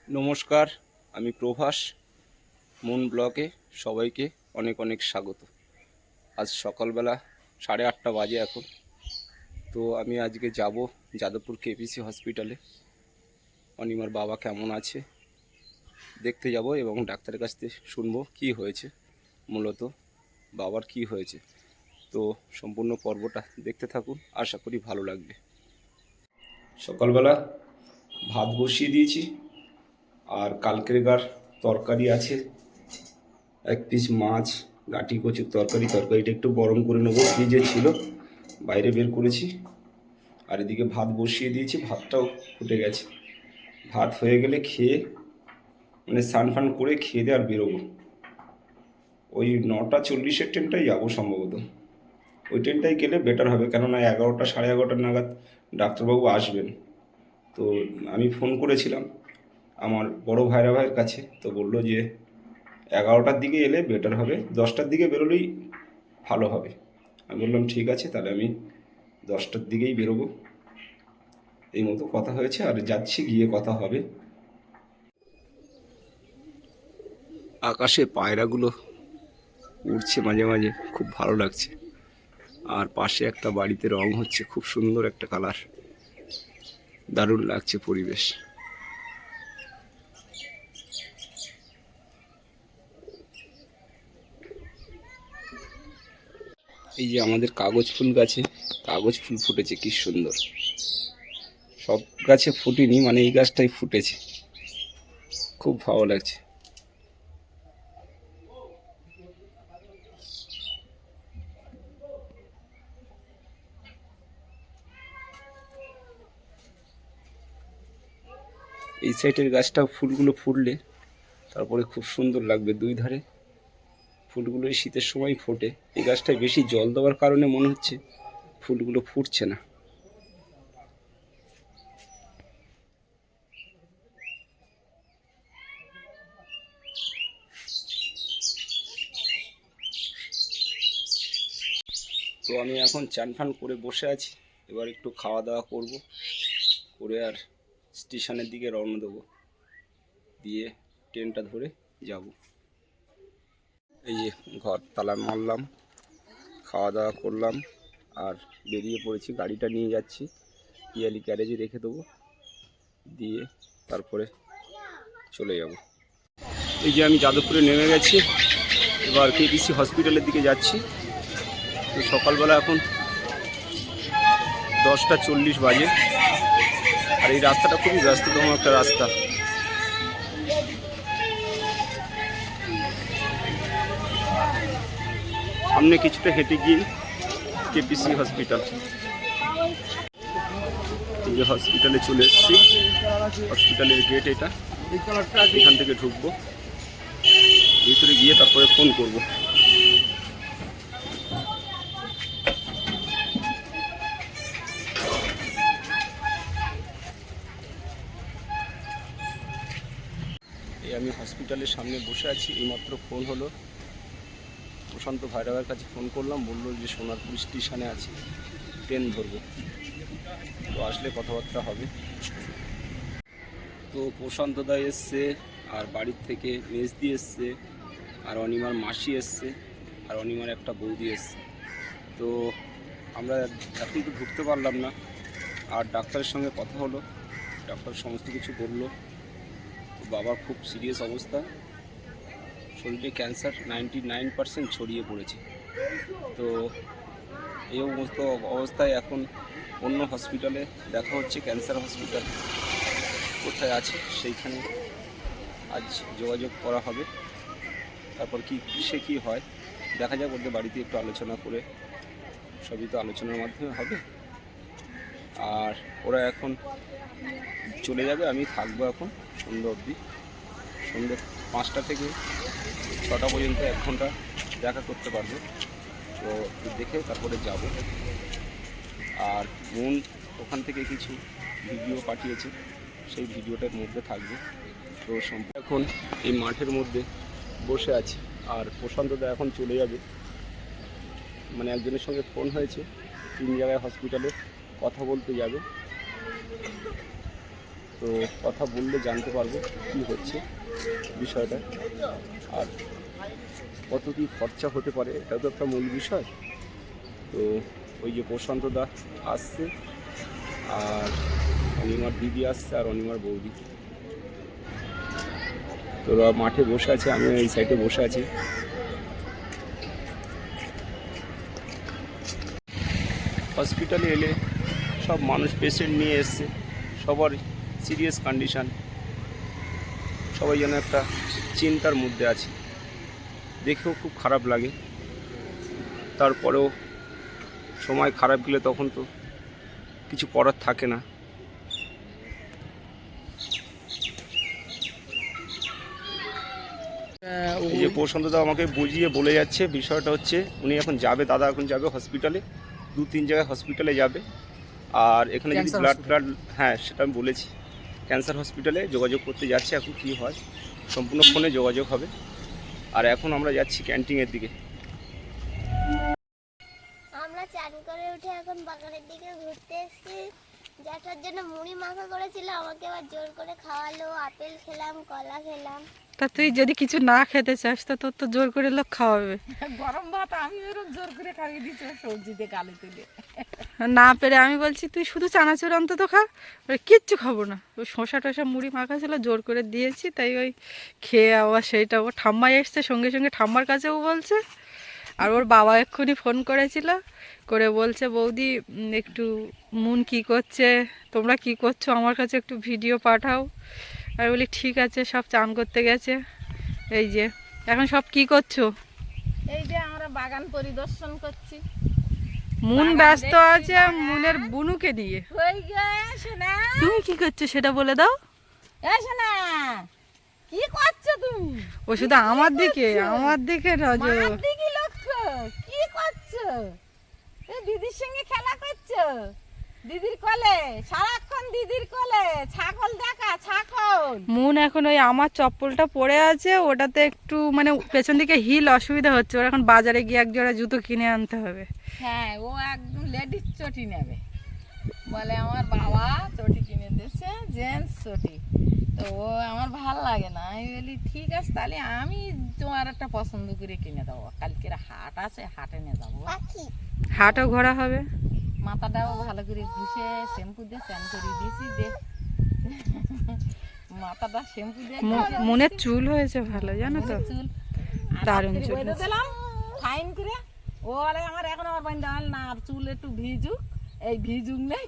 নমস্কার, আমি প্রভাস। মুন ব্লগে সবাইকে অনেক অনেক স্বাগত। আজ সকালবেলা 8:30 বাজে এখন। তো আমি আজকে যাব যাদবপুর কেপিসি হসপিটালে। অনিমার বাবা কেমন আছে দেখতে যাব এবং ডাক্তারের কাছ থেকে শুনবো কী হয়েছে, মূলত বাবার কি হয়েছে। তো সম্পূর্ণ পর্বটা দেখতে থাকুন, আশা করি ভালো লাগবে। সকালবেলা ভাত বসিয়ে দিয়েছি, আর কালকেরকার তরকারি আছে, এক পিস মাছ, গাঁটি কচুর তরকারিটা একটু গরম করে নেবো, ফ্রিজে ছিল, বাইরে বের করেছি। আর এদিকে ভাত বসিয়ে দিয়েছি, ভাতটাও ফুটে গেছে। ভাত হয়ে গেলে খেয়ে স্নান ফান করে খেয়ে দিয়ে আর বেরোবো। ওই 9:40 ট্রেনটাই যাবো সম্ভবত। ওই ট্রেনটাই গেলে বেটার হবে, কেননা 11টা 11:30 নাগাদ ডাক্তারবাবু আসবেন। তো আমি ফোন করেছিলাম আমার বড় ভাইয়ের কাছে, তো বললো যে 11টার দিকে এলে বেটার হবে, 10টার দিকে বেরোলেই ভালো হবে। আমি বললাম ঠিক আছে, তাহলে আমি 10টার দিকেই বেরোবো। এই মতো কথা হয়েছে, আর যাচ্ছি, গিয়ে কথা হবে। আকাশে পায়রাগুলো উড়ছে মাঝে মাঝে, খুব ভালো লাগছে। আর পাশে একটা বাড়িতে রং হচ্ছে, খুব সুন্দর একটা কালার, দারুণ লাগছে পরিবেশ। এই যে আমাদের কাগজ ফুল গাছে কাগজ ফুল ফুটেছে, কি সুন্দর। সব গাছে ফুটেনি, এই গাছটাই ফুটেছে, খুব ভালো লাগছে। এই সাইডের গাছটা ফুলগুলো ফুটলে তারপরে খুব সুন্দর লাগবে। দুই ধারে ফুলগুলো শীতের সময় ফোটে। এই গাছটায় বেশি জল দেওয়ার কারণে মনে হচ্ছে ফুলগুলো ফুটছে না। তো আমি এখন চান ফান করে বসে আছি, এবার একটু খাওয়া দাওয়া করব, করে আর স্টেশনের দিকে রওনা দেবো, দিয়ে ট্রেনটা ধরে যাব। এই যে ঘর তালা মারলাম, খাওয়া দাওয়া করলাম, আর বেরিয়ে পড়েছি। গাড়িটা নিয়ে যাচ্ছি, পিয়ালি গ্যারেজে রেখে দেবো, দিয়ে তারপরে চলে যাব। এই যে আমি যাদবপুরে নেমে গেছি, এবার কেপিসি হসপিটালের দিকে যাচ্ছি। তো সকালবেলা এখন 10:40 বাজে, আর এই রাস্তাটা খুবই ব্যস্ততম একটা রাস্তা। সামনে কিছুটা হেঁটে গিয়ে কেপিসি হসপিটাল। এই যে হসপিটালে চলে এসেছি, হসপিটালের গেট এটা, এখান থেকে ঢুকবো, ভিতরে গিয়ে তারপরে ফোন করব। এই আমি হসপিটালের সামনে বসে আছি, এইমাত্র ফোন হলো, প্রশান্ত ভাইরাবের কাছে ফোন করলাম, বললো যে সোনারপুর স্টেশনে আছি, ট্রেন ধরবো, তো আসলে কথাবার্তা হবে। তো প্রশান্ত দা এসছে, আর বাড়ির থেকে মেজদি এসছে, আর অনিমার মাসি এসছে, আর অনিমার একটা বৌদি এসছে। তো আমরা এখন তো ঢুকতে পারলাম না। আর ডাক্তারের সঙ্গে কথা হলো, ডাক্তার সমস্ত কিছু বললো। বাবার খুব সিরিয়াস অবস্থা, শরীরে ক্যান্সার 99% ছড়িয়ে পড়েছে। তো এই সমস্ত অবস্থায় এখন অন্য হসপিটালে দেখা হচ্ছে, ক্যান্সার হসপিটাল কোথায় আছে সেইখানে আজ যোগাযোগ করা হবে। তারপর কিসে কী হয় দেখা যাক, ওদের বাড়িতে একটু আলোচনা করে, সবই তো আলোচনার মাধ্যমে হবে। আর ওরা এখন চলে যাবে, আমি থাকবো এখন সন্ধ্যা অবধি, সন্ধ্যে 5টা থেকে 6টা পর্যন্ত 1 ঘন্টা দেখা করতে পারবো। তো দেখে তারপরে যাব। আর মন ওখান থেকে কিছু ভিডিও পাঠিয়েছে, সেই ভিডিওটার মধ্যে থাকবে। তো এখন এই মাঠের মধ্যে বসে আছি, আর প্রশান্তদা এখন চলে যাবে, একজনের সঙ্গে ফোন হয়েছে, 3 জায়গায় হসপিটালে কথা বলতে যাবে। তো কথা বললে জানতে পারবো কী হচ্ছে বিষয়টা, আর কত কী খরচা হতে পারে, এটাও তো একটা মূল বিষয়। তো ওই যে প্রশান্তদা আসছে, আর অনিমার দিদি আসছে, আর অনিমার বৌদি। তোরা মাঠে বসে আছে, আমি এই সাইডে বসে আছি। হসপিটালে এলে সব মানুষ পেশেন্ট নিয়ে এসছে, সবার সিরিয়াস কন্ডিশান, সবাই যেন একটা চিন্তার মধ্যে আছে। দেখেও খুব খারাপ লাগে, তারপরেও সময় খারাপ গেলে তখন তো কিছু করার থাকে না। এই যে প্রশান্তদা আমাকে বুঝিয়ে বলে যাচ্ছে, বিষয়টা হচ্ছে উনি এখন যাবে, দাদা এখন যাবে হসপিটালে, 2-3 জায়গায় হসপিটালে যাবে। আর এখানে যদি ব্লাড, হ্যাঁ সেটা আমি বলেছি, ক্যান্সার হসপিটালে যোগাযোগ করতে যাচ্ছে, এখন কি হয় সম্পূর্ণ ফোনে যোগাযোগ হবে। আর এখন আমরা যাচ্ছি ক্যান্টিনের দিকে। আমরা চান করে উঠে এখন বাগানের দিকে ঘুরতে এসেছি। জ্যাঠার জন্য মুড়ি মাখা করেছিল, আমাকে আবার জোর করে খাওয়ালো। আপেল খেলাম, কলা খেলাম। তা তুই যদি কিছু না খেতে চাস তা তোর তো জোর করে লোক খাওয়াবে। গরম ভাত আমি ওরকম জোর করে খাইয়ে দিচ্ছি সবজি দিয়ে গালে তুলে। না পেরে আমি বলছি তুই শুধু চানাচুর অন্তত খা, কিচ্ছু খাবো না। ওই শসা টসা মুড়ি মাখা ছিল, জোর করে দিয়েছি, তাই ওই খেয়ে আবার সেইটা ও ঠাম্মা এসছে, সঙ্গে সঙ্গে ঠাম্মার কাছেও বলছে। আর ওর বাবা এক্ষুনি ফোন করেছিল, করে বলছে বৌদি একটু মুন কি করছে, তোমরা কি করছো, আমার কাছে একটু ভিডিও পাঠাও। আমি বলি ঠিক আছে, সব চান করতে গেছে। এই যে এখন সব কি করছো? এই যে আমরা বাগান পরিদর্শন করছি। মুন ব্যস্ত আছে মুনের বুনুকে দিয়ে। হই গেছে না, তুমি কি করছো সেটা বলে দাও। এসে না, কি করছো তুমি? ও শুধু আমার দিকে নজর। মার দিকে লক্ষ্য, কি করছো? এই দিদির সঙ্গে খেলা করছো, দিদির কোলে, সারাক্ষণ দিদির কোলে। ছাগল দেখা, ছাগল। মুন এখন ওই আমার চপ্পলটা পরে আছে, ওটাতে একটু মানে পেছন দিকে হিল অসুবিধা হচ্ছে, ওর এখন বাজারে গিয়ে এক জোড়া জুতো কিনে আনতে হবে। হ্যাঁ, ও একদম লেডিস চটি নেবে, বলে আমার বাবা চটি কিনে দিয়েছে, জেন্টস চটি। তো ও আমার ভাল লাগে না। আমি বলি ঠিক আছে, তাহলে আমি তোমার একটা পছন্দ করে কিনে দেবো। কালকের হাট আছে, হাটে নিয়ে যাবো। হাটও ঘোরা হবে। মাথাটাও ভালো করে ঘুষে শ্যাম্পু দিয়ে স্নান করে দিয়েছি, দে মাথাটা শ্যাম্পু দিয়ে মনের চুল হয়েছে ভালো, জানো তো, চুল দারুণ চুল বেঁধে দিলাম ফাইন করে। ও বলে আমার এখন আমার বাইন্দা না, চুল একটু ভিজুক। এই ভিজুক নেই,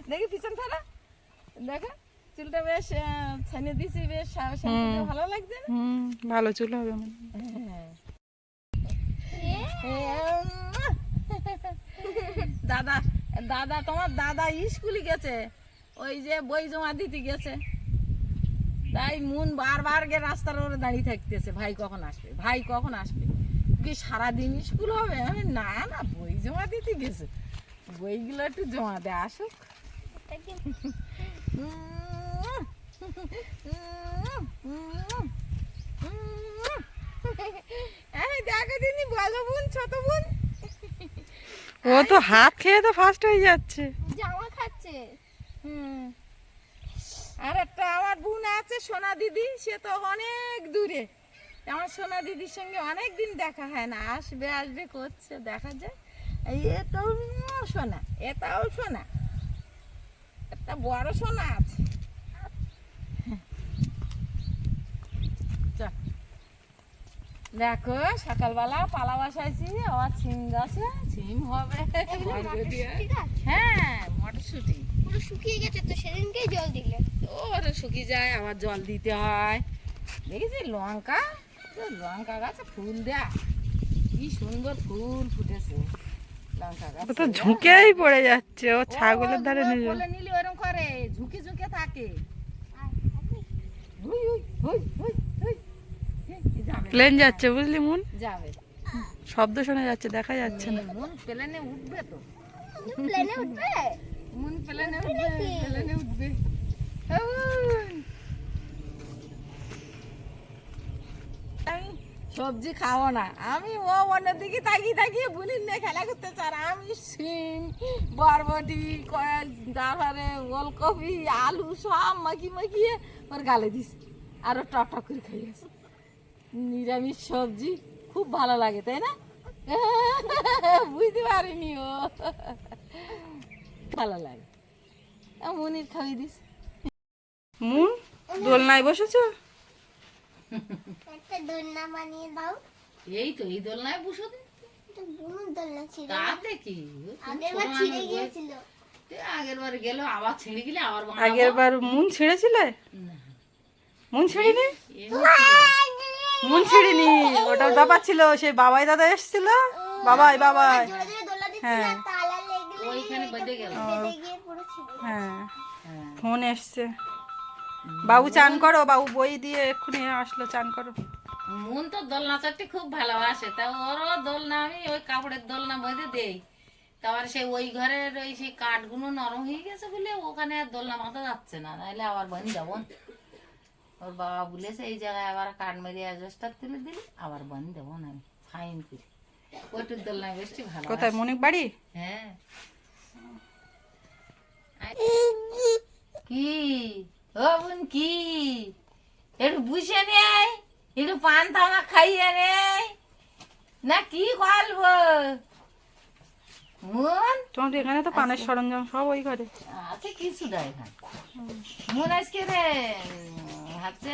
দেখি পিছন ফেলা, দেখো চুলটা বেশ ছানিয়ে দিছি, বেশ শ্যাম্পু দিয়ে ভালো লাগছে না? ভালো চুল হবে। দাদা দাদা তোমার দাদা স্কুলে গেছে, ওই যে বই জমা দিতে গেছে। তাই মুন বারবার গিয়ে রাস্তার ওপরে দাঁড়িয়ে থাকতেছে, ভাই কখন আসবে, ভাই কখন আসবে। কি সারাদিন স্কুল হবে? আমি না না, বই জমা দিতে গেছে, বইগুলো একটু জমা দেয় আসুক। দেখো দিদি, বলো বোন, ছোট বোন, ও তো হাত খেয়ে তো ফার্স্ট হয়ে যাচ্ছে। জামা খাচ্ছে। আর একটা আমার বোন আছে সোনা দিদি, সে তো অনেক দূরে। আমার সোনা দিদির সঙ্গে অনেক দিন দেখা হয় না, আসবে আসবে করছে, দেখা যায়। এটাও সোনা, এটাও সোনা, একটা বড় সোনা আছে। দেখো সকালবেলা পালা বসাইছি, আবার ছিম গাছে ছিম হবে। হ্যাঁ, মটরশুঁটি পুরো শুকিয়ে গেছে তো, সেদিনকেই জল দিলে। ওরে শুকিয়ে যায়, আবার জল দিতে হয়। দেখেছি লঙ্কা, লঙ্কা গাছে ফুল দেয়, কি সুন্দর ফুল ফুটেছে লঙ্কা গাছ। ও তো ঝুঁকেই পড়ে যাচ্ছে, ও ছাগলের ধারে নিয়ে যাবে। কোলে নিলে ওরকম করে, ঝুঁকে ঝুঁকে থাকে। হুই হুই হুই হুই হুই। যাবে, প্লেন যাচ্ছে বুঝলি মুন, যাবে, শব্দ শোনা যাচ্ছে, দেখা যাচ্ছে না। মন প্লেনে উঠবে তো, প্লেনে উঠবে। মন প্লেনে উঠবে, প্লেনে উঠবে। আমি সবজি খাবো না আমি, ও অন্যের দিকে তাকিয়ে তাকিয়ে বুনির নিয়ে খেলা করতে চার, আমি সিম বরবটি তারপরে ওলকপি আলু সব মাখিয়ে ওর গালে দিস, আর ও টক টক করে খাইয়েছে। নিরামিষ সবজি খুব ভালো লাগে তাই না? বুঝতে পারিনি ও ভালো লাগে, মুনির খাইয়ে দিস। মুন দোলনায় বসেছো? একটা দোলনা বানিয়ে দাও। এই তো এই দোলনায় বসো দিন, এটা বুনুর দোলনা ছিল, তাতে কি আগের বার ছিঁড়ে গিয়েছিল। আগের বার গেল আবার ছিঁড়ে গেলে আবার আগের বার মুন ছিঁড়েছিলে? মুন ছিঁড়িনি, মুন ছিঁড়িনি, ওটার ব্যাপার ছিল। সেই বাবাই দাদা এসেছিল, বাবাই জোরে জোরে দোলনা দিচ্ছিল, হ্যাঁ। তালা লেগে ওইখানে বেঁধে গেল। বেঁধে গিয়ে পুরো ছিঁড়ে। হ্যাঁ ফোন এসছে। বাবু চান করো, বাবু বই দিয়ে এক্ষুনি আসলো, চান করো। মন তো দোলনা চড়তে খুব ভালোবাসে, তা ওরও দোলনা আমি ওই কাপড়ের দোলনা বেঁধে দেই। তারপরে সেই ওই ঘরের ওই সেই কাঠগুলো নরম হয়ে গেছে বলে ওখানে আর দোলনা বাঁধা যাচ্ছে না, নাহলে আবার বানি যাবো। ওর বাবা বলেছে এই জায়গায় আবার কাঠ মেরে অ্যাডজাস্টার তুলে দিলি আবার বানি দেবো না, আমি ফাইন করি। ওইটুর দোলনা বেশি ভালো। কোথায় মনিক বাড়ি? হ্যাঁ। কি ও বোন কি একটু বুঝে নেই, একটু পান থামা খাইয়ে নেই না, কি গল্প মন? তোমার এখানে তো পানের সরঞ্জাম সব ওই ঘরে আছে, কিছু দেয় না মন। আজকে রে হচ্ছে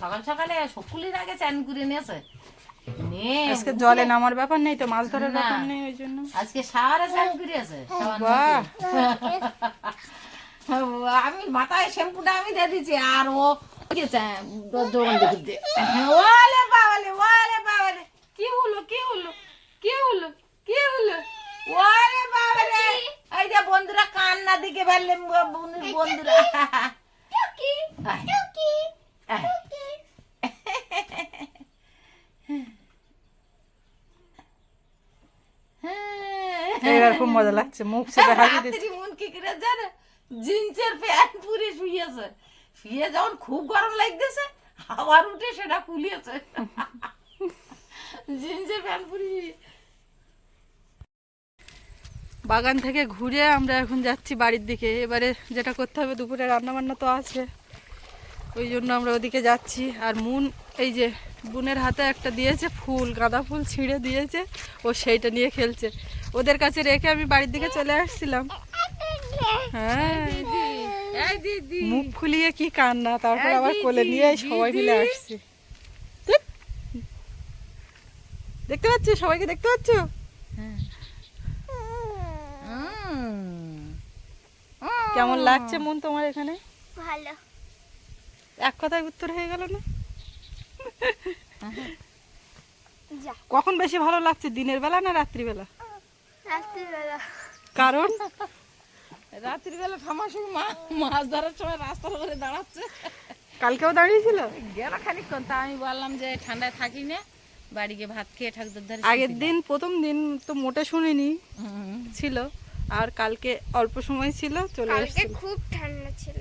সকাল সকালে সকুলির আগে চান করে নিয়েছে, আজকে জলে নামার ব্যাপার নেই তো, মাছ ধরার না। ব্যাপার নেই, ওই জন্য। আজকে সাওয়ারে চান করিয়েছে। বাহ, আমি মাথায় শ্যাম্পুটা আমি দিয়ে দিচ্ছি, আর ও ওলে বাবালে ওলে বাবালে, কি হলো কি হলো কি হলো কি হলো, ওরে বাবালে। এই যে বন্ধুরা কান্না দিকে ফেললে বন্ধুরা, এবার খুব মজা লাগছে, মুখ সেটা হাসি দিচ্ছে। রাত্রি মন কি করে জানে, জিন্সের প্যান্ট পুরে শুয়েছে, শুয়ে যখন খুব গরম লাগতেছে আবার উঠে সেটা খুলিয়েছে, জিন্সের প্যান্ট পুরে শুয়ে। বাগান থেকে ঘুরে আমরা এখন যাচ্ছি বাড়ির দিকে। এবারে যেটা করতে হবে, দুপুরে রান্না বান্না তো আছে, ওই জন্য আমরা ওদিকে যাচ্ছি। আর মুন এই যে বোনের হাতে একটা দিয়েছে ফুল, গাঁদা ফুল ছিঁড়ে দিয়েছে, ও সেইটা নিয়ে খেলছে। ওদের কাছে রেখে আমি বাড়ির দিকে চলে আসছিলাম। হ্যাঁ, এই দিদি মুখ ফুলিয়ে কি কান্না, তারপর আবার কোলে নিয়ে সবাই মিলে আসছি। দেখতে পাচ্ছ, সবাইকে দেখতে পাচ্ছ? কেমন লাগছে মন তোমার এখানে? ভালো। এক কথায় উত্তর হয়ে গেল না? যা, কখন বেশি ভালো লাগছে, দিনের বেলা না রাত্রিবেলা? রাত্রিবেলা। কারণ রাত্রিবেলা ঠামার সঙ্গে মাছ ধরার সময় রাস্তার উপরে দাঁড়াচ্ছে, কালকেও দাঁড়িয়েছিল। গেল খানিকক্ষণ, তা আমি বললাম যে ঠান্ডায় থাকি না, বাড়ি গিয়ে ভাত খেয়ে ঠাকুর ধারে আগের দিন প্রথম দিন তো মোটে শুনিনি ছিল, আর কালকে অল্প সময় ছিল, চলে কালকে এসেছিল। খুব ঠান্ডা ছিল।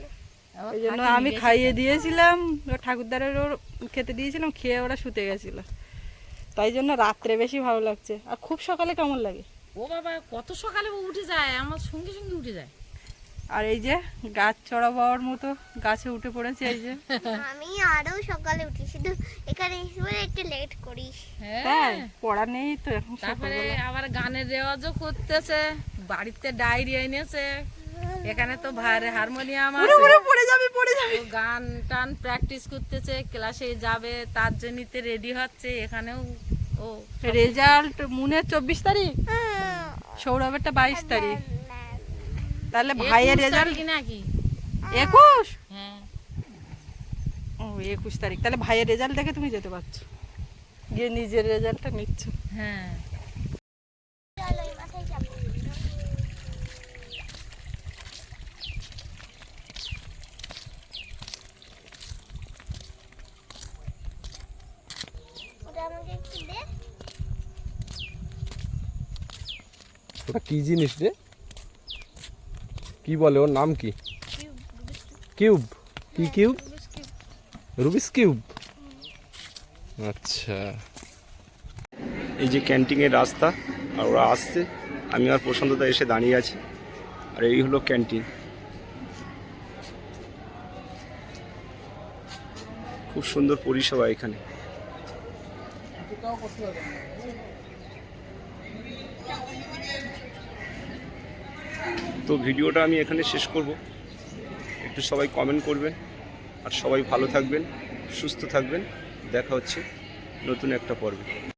ওই জন্য আমি খাইয়ে দিয়েছিলাম, ঠাকুরদারের ওর খেতে দিয়েছিলাম, খেয়ে ওরা শুতে গেছিল, তাই জন্য রাত্রে বেশি ভালো লাগছে। আর খুব সকালে কেমন লাগে? ও বাবা কত সকালে ও উঠে যায়, আমার সঙ্গে সঙ্গে উঠে যায়। আর এই যে গাছ চড়া পাওয়ার মতো গাছে উঠে পড়েছে, এই যে। আমি আরো সকালে উঠি, শুধু এখানে এসে একটু লেট করিস। তাই পড়া নেই তো এখন তারপরে সকালবেলা। আবার গানের রেওয়াজও করতেছে, বাড়িতে ডায়েরি এনেছে, এখানে তো হারমোনিয়াম আছে, পড়ে যাবে পড়ে যাবে। ও গান টান প্র্যাকটিস করতেছে, ক্লাসে যাবে তার জন্যতে রেডি হচ্ছে। এখানেও ও রেজাল্ট মুনের 24 তারিখ, সৌরভেরটা 22 তারিখ, তাহলে ভাইয়ের রেজাল্ট নাকি 21। হ্যাঁ ও 21 তারিখ, তাহলে ভাইয়ের রেজাল্ট দেখে তুমি যেতে পারছো, গিয়ে নিজের রেজাল্টটা নিচ্ছ। হ্যাঁ। চলো এই মাথায় যাবো। ওটা আমাকে একটু দে। ওটা কি জিনিস রে? কি বলে ওর নাম কি? কিউব। কি কিউব? রুবিস কিউব। আচ্ছা, এই যে ক্যান্টিনের রাস্তা, আর ওরা আসছে, আমি আর প্রশান্তদা এসে দাঁড়িয়ে আছি, আর এই হলো ক্যান্টিন। খুব সুন্দর পরিষেবা এখানে। তো ভিডিওটা আমি এখানে শেষ করব। একটু সবাই কমেন্ট করবেন, আর সবাই ভালো থাকবেন, সুস্থ থাকবেন। দেখা হচ্ছে নতুন একটা পর্বে।